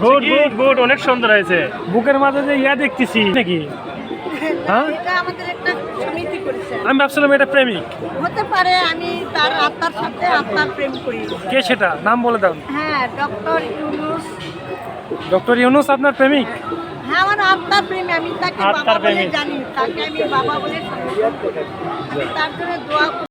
Good good good, অনেক সুন্দর হয়েছে। বুকের মাঝে যে ইয়া দেখতেছি নাকি? হ্যাঁ, এটা আমাদের একটা সমিতি করেছে। আমি ভাবছিলাম এটা প্রেমিক। হতে পারে আমি তার আত্মার সাথে আত্মার প্রেম করি। কে সেটা নাম বলে দাও। হ্যাঁ, ডক্টর ইউনুস। ডক্টর ইউনুস আপনার প্রেমিক? হ্যাঁ, আমার আত্মার প্রেমী, আমি তাকে আত্মার বাবা বলে প্রেমিক। জানি, তাকে আমি বাবা বলে সম্বোধন করি। আমি তার জন্য দোয়া করি।